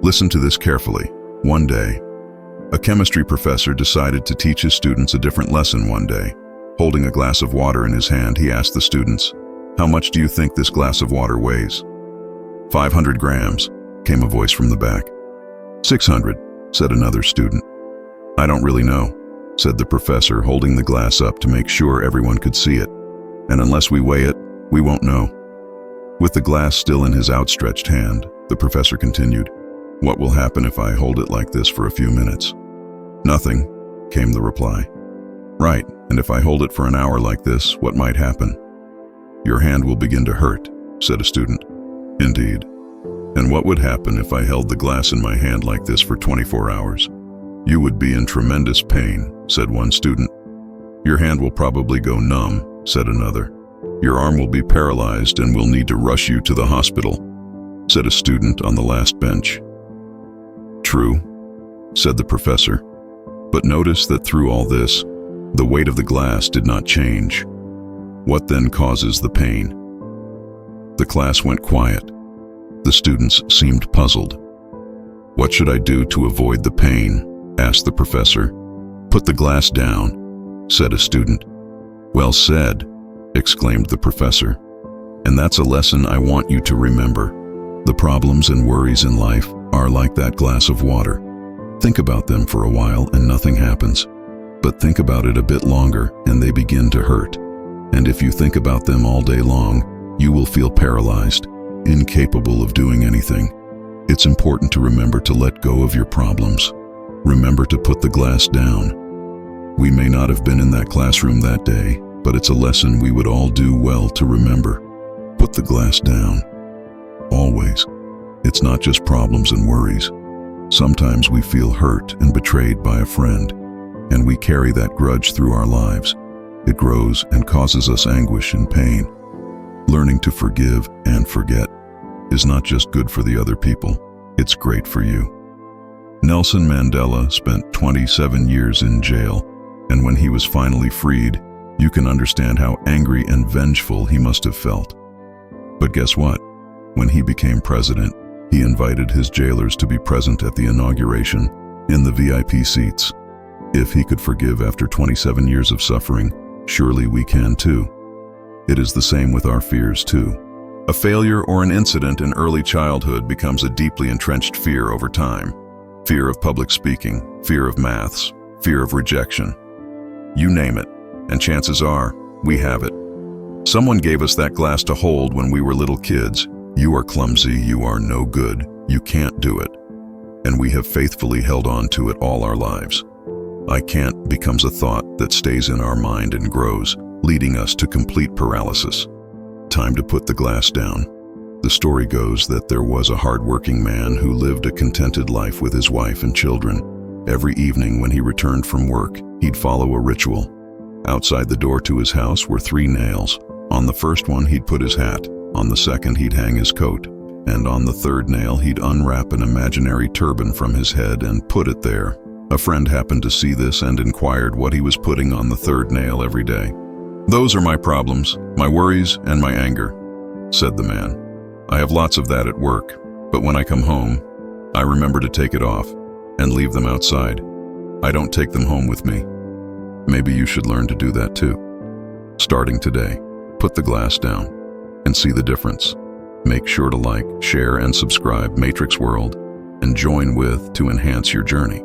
Listen to this carefully. One day, a chemistry professor decided to teach his students a different lesson one day. Holding a glass of water in his hand, he asked the students, "How much do you think this glass of water weighs?" 500 grams, came a voice from the back. 600, said another student. I don't really know, said the professor, holding the glass up to make sure everyone could see it. And unless we weigh it, we won't know. With the glass still in his outstretched hand, the professor continued, "What will happen if I hold it like this for a few minutes?" "Nothing," came the reply. "Right, and if I hold it for an hour like this, what might happen?" "Your hand will begin to hurt," said a student. "Indeed. And what would happen if I held the glass in my hand like this for 24 hours? "You would be in tremendous pain," said one student. "Your hand will probably go numb," said another. "Your arm will be paralyzed and we'll need to rush you to the hospital," said a student on the last bench. "True," said the professor. But notice that through all this, the weight of the glass did not change. What then causes the pain? The class went quiet. The students seemed puzzled. "What should I do to avoid the pain?" asked the professor. "Put the glass down," said a student. "Well said," exclaimed the professor. "And that's a lesson I want you to remember. The problems and worries in life are like that glass of water. Think about them for a while and nothing happens. But think about it a bit longer and they begin to hurt. And if you think about them all day long, you will feel paralyzed, incapable of doing anything. It's important to remember to let go of your problems. Remember to put the glass down. We may not have been in that classroom that day, but it's a lesson we would all do well to remember. Put the glass down. Always. It's not just problems and worries. Sometimes we feel hurt and betrayed by a friend, and we carry that grudge through our lives. It grows and causes us anguish and pain. Learning to forgive and forget is not just good for the other people, it's great for you. Nelson Mandela spent 27 years in jail, and when he was finally freed, you can understand how angry and vengeful he must have felt. But guess what? When he became president, he invited his jailers to be present at the inauguration in the VIP seats. If he could forgive after 27 years of suffering, surely we can too. It is the same with our fears too. A failure or an incident in early childhood becomes a deeply entrenched fear over time. Fear of public speaking, fear of maths, fear of rejection. You name it, and chances are, we have it. Someone gave us that glass to hold when we were little kids. You are clumsy, you are no good, you can't do it. And we have faithfully held on to it all our lives. I can't becomes a thought that stays in our mind and grows, leading us to complete paralysis. Time to put the glass down. The story goes that there was a hard-working man who lived a contented life with his wife and children. Every evening when he returned from work, he'd follow a ritual. Outside the door to his house were 3 nails. On the first one he'd put his hat, on the second he'd hang his coat, and on the third nail he'd unwrap an imaginary turban from his head and put it there. A friend happened to see this and inquired what he was putting on the third nail every day. "Those are my problems, my worries, and my anger," said the man. "I have lots of that at work, but when I come home, I remember to take it off and leave them outside. I don't take them home with me." Maybe you should learn to do that too. Starting today, put the glass down and see the difference. Make sure to like, share, and subscribe Matrix World and join with to enhance your journey.